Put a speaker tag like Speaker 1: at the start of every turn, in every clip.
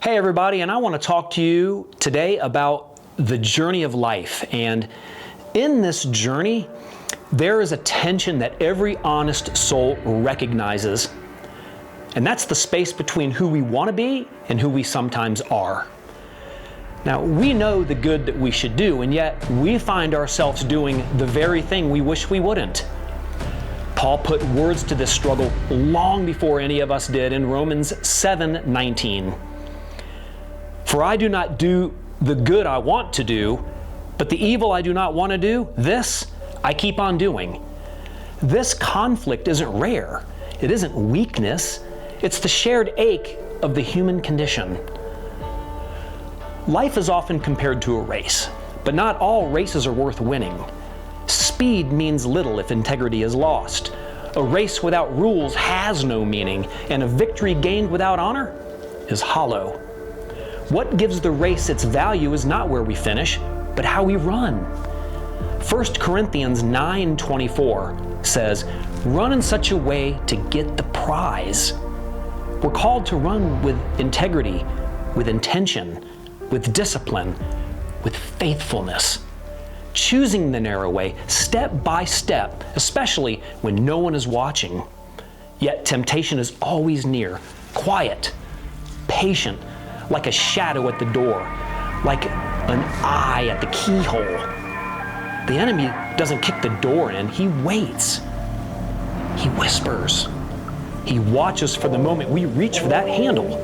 Speaker 1: Hey everybody, and I want to talk to you today about the journey of life. And in this journey, there is a tension that every honest soul recognizes. And that's the space between who we want to be and who we sometimes are. Now, we know the good that we should do, and yet we find ourselves doing the very thing we wish we wouldn't. Paul put words to this struggle long before any of us did in Romans 7:19. For I do not do the good I want to do, but the evil I do not want to do, this I keep on doing. This conflict isn't rare. It isn't weakness. It's the shared ache of the human condition. Life is often compared to a race, but not all races are worth winning. Speed means little if integrity is lost. A race without rules has no meaning, and a victory gained without honor is hollow. What gives the race its value is not where we finish, but how we run. 1 Corinthians 9:24 says, "Run in such a way to get the prize." We're called to run with integrity, with intention, with discipline, with faithfulness, choosing the narrow way, step by step, especially when no one is watching. Yet temptation is always near, quiet, patient, like a shadow at the door, like an eye at the keyhole. The enemy doesn't kick the door in, he waits. He whispers. He watches for the moment we reach for that handle.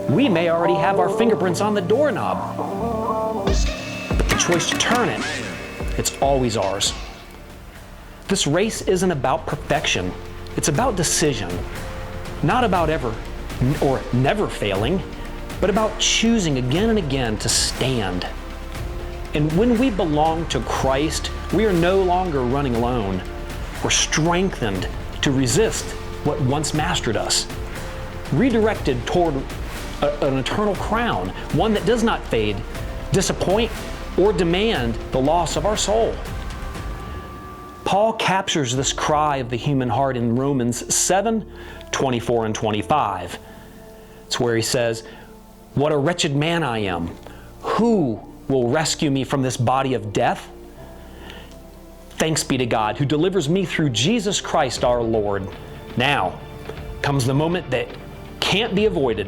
Speaker 1: We may already have our fingerprints on the doorknob, but the choice to turn it, it's always ours. This race isn't about perfection. It's about decision. Not about ever or never failing, but about choosing again and again to stand. And when we belong to Christ, we are no longer running alone. We're strengthened to resist what once mastered us, redirected toward an eternal crown, one that does not fade, disappoint, or demand the loss of our soul. Paul captures this cry of the human heart in Romans 7:24 and 25. It's where he says, "What a wretched man I am! Who will rescue me from this body of death? Thanks be to God who delivers me through Jesus Christ our Lord." Now comes the moment that can't be avoided.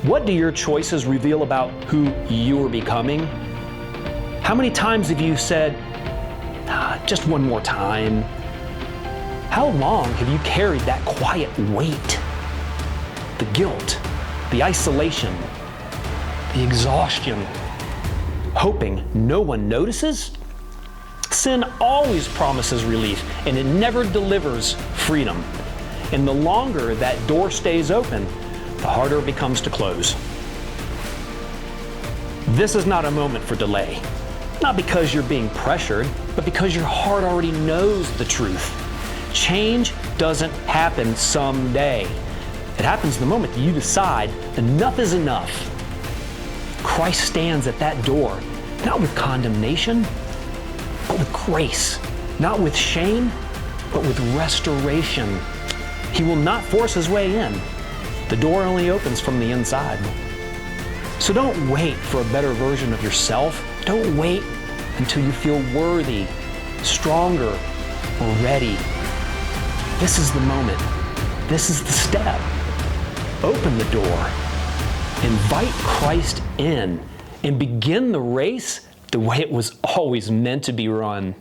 Speaker 1: What do your choices reveal about who you are becoming? How many times have you said, just one more time? How long have you carried that quiet weight? The guilt, the isolation, the exhaustion, hoping no one notices? Sin always promises relief, and it never delivers freedom. And the longer that door stays open, the harder it becomes to close. This is not a moment for delay, not because you're being pressured, but because your heart already knows the truth. Change doesn't happen someday. It happens the moment that you decide enough is enough. Christ stands at that door, not with condemnation, but with grace, not with shame, but with restoration. He will not force his way in. The door only opens from the inside. So don't wait for a better version of yourself. Don't wait until you feel worthy, stronger, or ready. This is the moment. This is the step. Open the door. Invite Christ in and begin the race the way it was always meant to be run.